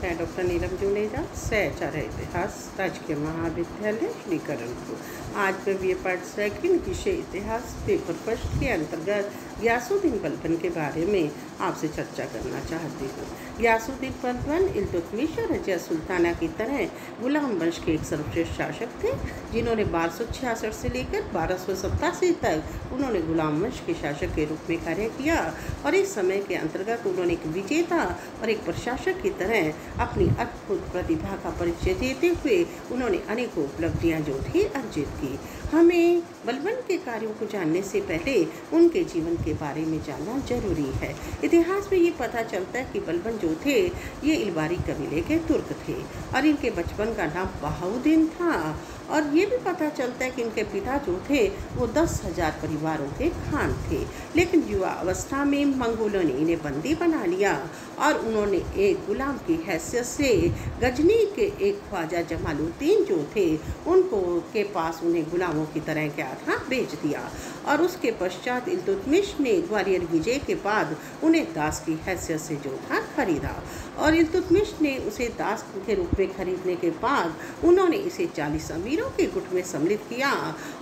मैं डॉक्टर नीलम जुनेजा, सहचार्य इतिहास, राजकीय महाविद्यालय श्रीकरणपुर। आज मैं BA पार्ट सेकंड विषय इतिहास पेपर फर्स्ट के अंतर्गत गियासुद्दीन बलबन के बारे में आपसे चर्चा करना चाहती हूँ। गियासुद्दीन बलबन इल्तुतमिश और रजिया सुल्ताना की तरह गुलाम वंश के एक सर्वश्रेष्ठ शासक थे, जिन्होंने 1266 से लेकर 1287 तक उन्होंने गुलाम वंश के शासक के रूप में कार्य किया और इस समय के अंतर्गत उन्होंने एक विजेता और एक प्रशासक की तरह अपनी अद्भुत प्रतिभा का परिचय देते हुए उन्होंने अनेकों उपलब्धियां जो थी अर्जित की। हमें बलबन के कार्यों को जानने से पहले उनके जीवन के बारे में जानना जरूरी है। इतिहास में ये पता चलता है कि बलबन जो थे ये इलबारी कबीले के तुर्क थे और इनके बचपन का नाम बहाउद्दीन था और ये भी पता चलता है कि इनके पिता जो थे वो 10,000 परिवारों के खान थे। लेकिन युवा अवस्था में मंगोलों ने इन्हें बंदी बना लिया और उन्होंने एक गुलाम की हैसियत से गजनी के एक ख्वाजा जमालुद्दीन जो थे उनको के पास उन्हें गुलामों की तरह क्या था बेच दिया और उसके पश्चात इल्तुतमिश ने ग्वालियर विजय के बाद उन्हें दास की हैसियत से जो था खरीदा और इल्तुतमिश ने उसे दास के रूप में खरीदने के बाद उन्होंने इसे 40 अमीरों के गुट में सम्मिलित किया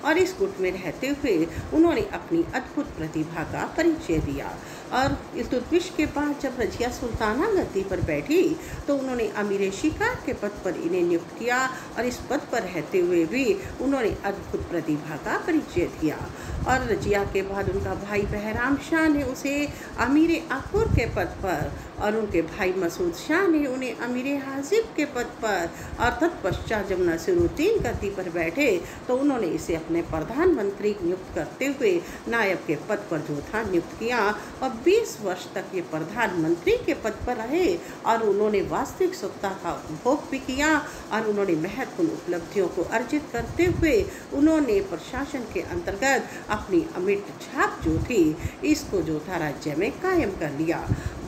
और इस गुट में रहते हुए उन्होंने अपनी अद्भुत प्रतिभा का परिचय दिया। और इल्तुतमिश के बाद जब रजिया सुल्ताना गद्दी पर बैठी तो उन्होंने अमीर शिकार के पद पर इन्हें नियुक्त किया और इस पद पर रहते हुए भी उन्होंने अद्भुत प्रतिभा का परिचय दिया। और रजिया के बाद उनका भाई बहराम शाह ने उसे अमीर अकबर के पद पर और उनके भाई मसूद शाह ने उन्हें अमीर हाजिब के पद पर और तत्पश्चात जब नसीरुद्दीन गद्दी पर बैठे तो उन्होंने इसे अपने प्रधानमंत्री नियुक्त करते हुए नायब के पद पर जो था नियुक्त किया और 20 वर्ष तक ये प्रधानमंत्री के पद पर रहे और उन्होंने वास्तविक सत्ता का उपभोग भी किया और उन्होंने महत्वपूर्ण उपलब्धियों को अर्जित करते हुए उन्होंने प्रशासन के अंतर्गत अपनी अमिट छाप जो थी इसको जो था राज्य में कायम कर लिया।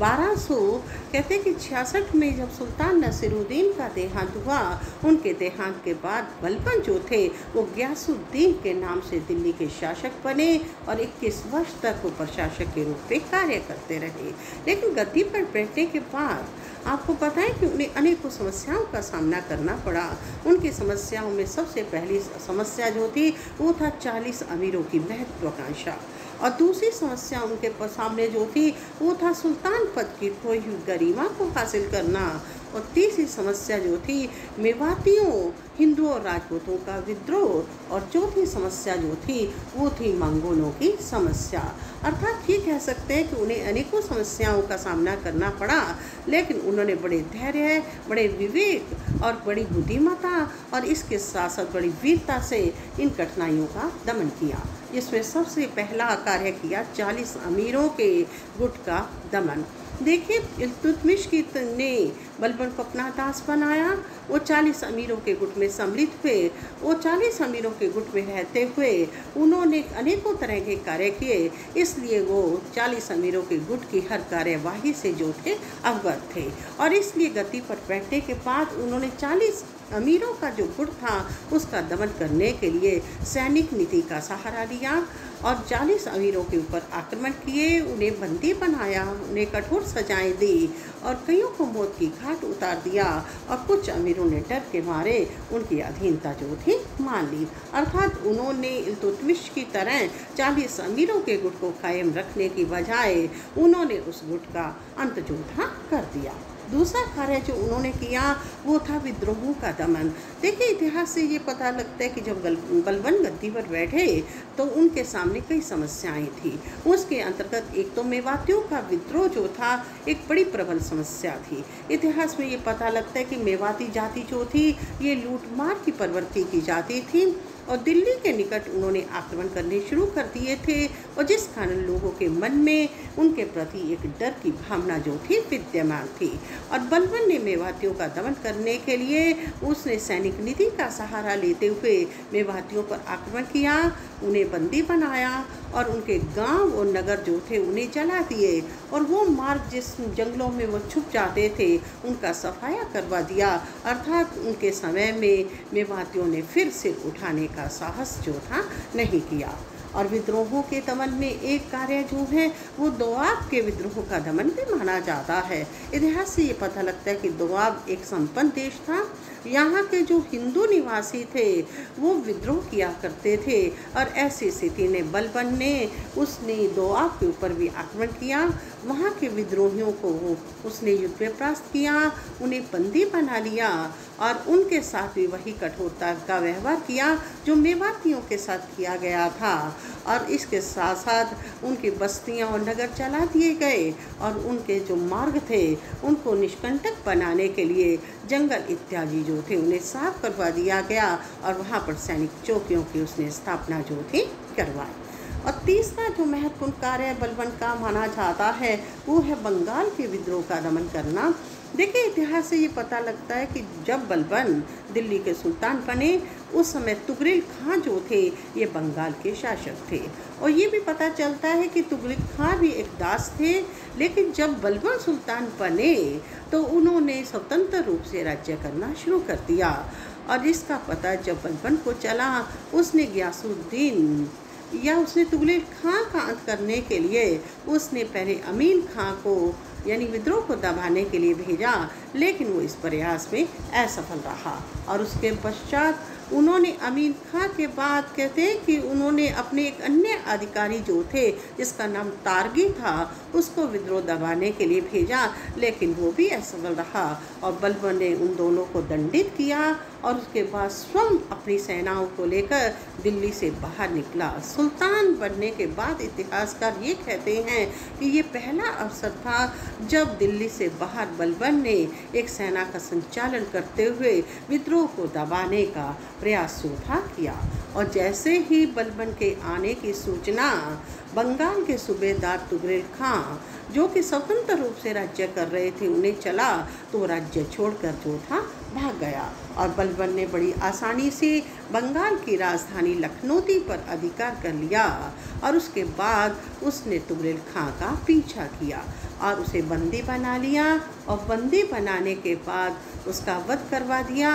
1266 में जब सुल्तान नसीरुद्दीन का देहांत हुआ, उनके देहांत के बाद बलबन जो थे वो गियासुद्दीन के नाम से दिल्ली के शासक बने और 21 वर्ष तक वो प्रशासक के रूप में कार्य करते रहे। लेकिन गद्दी पर बैठने के बाद आपको पता है कि उन्हें अनेकों समस्याओं का सामना करना पड़ा। उनकी समस्याओं में सबसे पहली समस्या जो थी वो था 40 अमीरों की महत्वाकांक्षा और दूसरी समस्या उनके सामने जो थी वो था सुल्तान पद की खोई हुई गरिमा को हासिल करना और तीसरी समस्या जो थी मेवातियों हिंदुओं और राजपूतों का विद्रोह और चौथी समस्या जो थी वो थी मंगोलों की समस्या। अर्थात ये कह सकते हैं कि उन्हें अनेकों समस्याओं का सामना करना पड़ा, लेकिन उन्होंने बड़े धैर्य, बड़े विवेक और बड़ी बुद्धिमत्ता और इसके साथ साथ बड़ी वीरता से इन कठिनाइयों का दमन किया। इसमें सबसे पहला कार्य किया 40 अमीरों के गुट का दमन। देखिए, इल्तुतमिश की ने बलबन को अपना दास बनाया। वो 40 अमीरों के गुट में सम्मिलित हुए। वो 40 अमीरों के गुट में रहते हुए उन्होंने अनेकों तरह के कार्य किए, इसलिए वो 40 अमीरों के गुट की हर कार्यवाही से जो थे अवगत थे और इसलिए गद्दी पर बैठने के बाद उन्होंने 40 अमीरों का जो गुट था उसका दमन करने के लिए सैनिक नीति का सहारा लिया और 40 अमीरों के ऊपर आक्रमण किए, उन्हें बंदी बनाया, उन्हें कठोर सजाएं दी और कईयों को मौत की घाट उतार दिया और कुछ अमीरों ने डर के मारे उनकी अधीनता जो थी मान ली। अर्थात उन्होंने इल्तुतमिश की तरह 40 अमीरों के गुट को कायम रखने की बजाय उन्होंने उस गुट का अंत जो था कर दिया। दूसरा कार्य जो उन्होंने किया वो था विद्रोहों का दमन। देखिए, इतिहास से ये पता लगता है कि जब बलबन गद्दी पर बैठे तो उनके सामने कई समस्याएं थी। उसके अंतर्गत एक तो मेवातियों का विद्रोह जो था एक बड़ी प्रबल समस्या थी। इतिहास में ये पता लगता है कि मेवाती जाति जो थी ये लूटमार की प्रवृत्ति की जाति थी और दिल्ली के निकट उन्होंने आक्रमण करने शुरू कर दिए थे और जिस कारण लोगों के मन में उनके प्रति एक डर की भावना जो थी विद्यमान थी और बलबन ने मेवातियों का दमन करने के लिए उसने सैनिक नीति का सहारा लेते हुए मेवातियों पर आक्रमण किया, उन्हें बंदी बनाया और उनके गांव और नगर जो थे उन्हें जला दिए और वो मार्ग जिस जंगलों में वो छुप जाते थे उनका सफाया करवा दिया। अर्थात उनके समय में मेवातियों ने फिर से उठाने का साहस जो था नहीं किया। और विद्रोहों के दमन में एक कार्य जो है वो दोआब के विद्रोह का दमन भी माना जाता है। इतिहास से ये पता लगता है कि दोआब एक संपन्न देश था। यहाँ के जो हिंदू निवासी थे वो विद्रोह किया करते थे और ऐसी स्थिति ने बलबन ने उसने दोआब के ऊपर भी आक्रमण किया। वहाँ के विद्रोहियों को उसने युद्ध में परास्त किया, उन्हें बंदी बना लिया और उनके साथ भी वही कठोरता का व्यवहार किया जो मेवातियों के साथ किया गया था। और इसके साथ साथ उनकी बस्तियां और नगर चला दिए गए और उनके जो मार्ग थे उनको निष्कंटक बनाने के लिए जंगल इत्यादि जो थे उन्हें साफ करवा दिया गया और वहाँ पर सैनिक चौकियों की उसने स्थापना जो थी करवाई। और तीसरा जो महत्वपूर्ण कार्य बलबन का माना जाता है वो है बंगाल के विद्रोह का दमन करना। देखिए, इतिहास से ये पता लगता है कि जब बलबन दिल्ली के सुल्तान बने उस समय तुगरिल खां जो थे ये बंगाल के शासक थे। और ये भी पता चलता है कि तुगरिल खां भी एक दास थे, लेकिन जब बलबन सुल्तान बने तो उन्होंने स्वतंत्र रूप से राज्य करना शुरू कर दिया। और इसका पता जब बलबन को चला उसने गियासुद्दीन या उसने तुगरिल खां का अंत करने के लिए उसने पहले अमीन खां को यानी विद्रोह को दबाने के लिए भेजा, लेकिन वो इस प्रयास में असफल रहा। और उसके पश्चात उन्होंने अमीन खां के बाद कहते हैं कि उन्होंने अपने एक अन्य अधिकारी जो थे जिसका नाम तारगी था उसको विद्रोह दबाने के लिए भेजा, लेकिन वो भी असफल रहा। और बलबन ने उन दोनों को दंडित किया और उसके बाद स्वयं अपनी सेनाओं को लेकर दिल्ली से बाहर निकला। सुल्तान बनने के बाद इतिहासकार ये कहते हैं कि ये पहला अवसर था जब दिल्ली से बाहर बलबन ने एक सेना का संचालन करते हुए विद्रोह को दबाने का प्रयास था किया। और जैसे ही बलबन के आने की सूचना बंगाल के सूबेदार तुगरिल खां जो कि स्वतंत्र रूप से राज्य कर रहे थे उन्हें चला तो राज्य छोड़कर जो था भाग गया। और बलबन ने बड़ी आसानी से बंगाल की राजधानी लखनौती पर अधिकार कर लिया और उसके बाद उसने तुगरिल खां का पीछा किया और उसे बंदी बना लिया। और बंदी बनाने के बाद उसका वध करवा दिया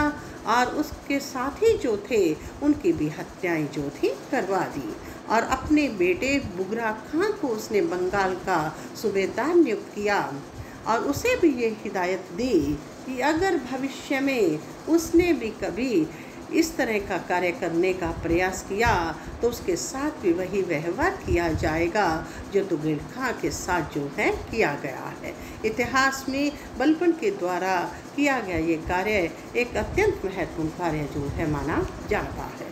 और उसके साथी जो थे उनकी भी हत्याएं जो थी करवा दी। और अपने बेटे बुगरा खां को उसने बंगाल का सूबेदार नियुक्त किया और उसे भी ये हिदायत दी कि अगर भविष्य में उसने भी कभी इस तरह का कार्य करने का प्रयास किया तो उसके साथ भी वही व्यवहार किया जाएगा जो तुगरिल खां के साथ जो है किया गया है। इतिहास में बलबन के द्वारा किया गया ये कार्य एक अत्यंत महत्वपूर्ण कार्य जो है माना जाता है।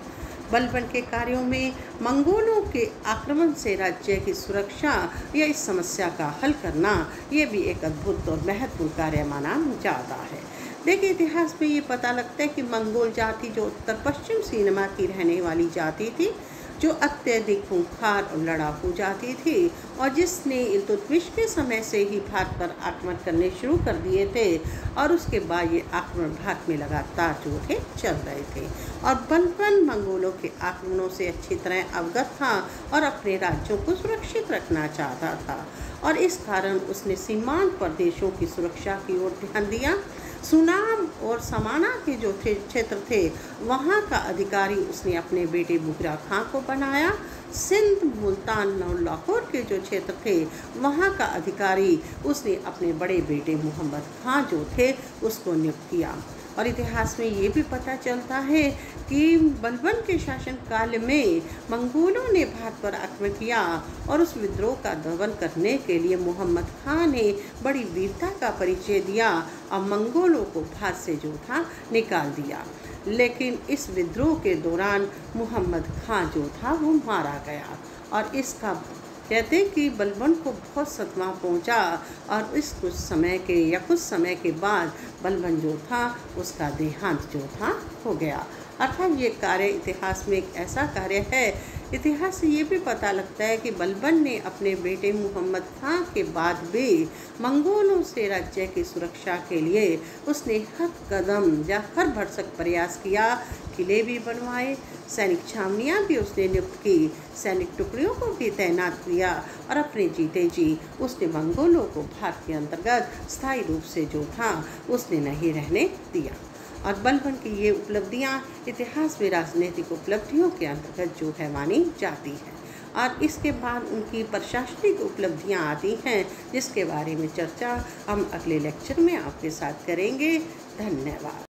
बलबन के कार्यों में मंगोलों के आक्रमण से राज्य की सुरक्षा या इस समस्या का हल करना ये भी एक अद्भुत और महत्वपूर्ण कार्य माना जाता है। देखिए, इतिहास में ये पता लगता है कि मंगोल जाति जो उत्तर पश्चिम सीमा की रहने वाली जाति थी, जो अत्यधिक खूंखार और लड़ाकू जाति थी और जिसने इल्तुतमिश के समय से ही भारत पर आक्रमण करने शुरू कर दिए थे और उसके बाद ये आक्रमण भारत में लगातार जो थे चल रहे थे। और बलबन मंगोलों के आक्रमणों से अच्छी तरह अवगत था और अपने राज्यों को सुरक्षित रखना चाहता था और इस कारण उसने सीमांत प्रदेशों की सुरक्षा की ओर ध्यान दिया। सुनाम और समाना के जो क्षेत्र थे वहाँ का अधिकारी उसने अपने बेटे बुगरा खां को बनाया। सिंध, मुल्तान और लाहौर के जो क्षेत्र थे वहाँ का अधिकारी उसने अपने बड़े बेटे मोहम्मद खां जो थे उसको नियुक्त किया। और इतिहास में ये भी पता चलता है कि बलबन के शासनकाल में मंगोलों ने भारत पर आक्रमण किया और उस विद्रोह का दमन करने के लिए मोहम्मद खां ने बड़ी वीरता का परिचय दिया और मंगोलों को भारत से जो था निकाल दिया। लेकिन इस विद्रोह के दौरान मोहम्मद खां जो था वो मारा गया और इसका कहते हैं कि बलबन को बहुत सदमा पहुंचा और इस कुछ समय के बाद बलबन जो था उसका देहांत जो था हो गया। अर्थात ये कार्य इतिहास में एक ऐसा कार्य है, इतिहास से ये भी पता लगता है कि बलबन ने अपने बेटे मोहम्मद खां के बाद भी मंगोलों से राज्य की सुरक्षा के लिए उसने हर कदम या हर भरसक प्रयास किया। किले भी बनवाए, सैनिक छावनियाँ भी उसने नियुक्त की, सैनिक टुकड़ियों को भी तैनात किया और अपने जीते जी उसने मंगोलों को भारत के अंतर्गत स्थायी रूप से जो था उसने नहीं रहने दिया। और बलबन की ये उपलब्धियाँ इतिहास में राजनीतिक उपलब्धियों के अंतर्गत जो है मानी जाती है। और इसके बाद उनकी प्रशासनिक उपलब्धियां आती हैं, जिसके बारे में चर्चा हम अगले लेक्चर में आपके साथ करेंगे। धन्यवाद।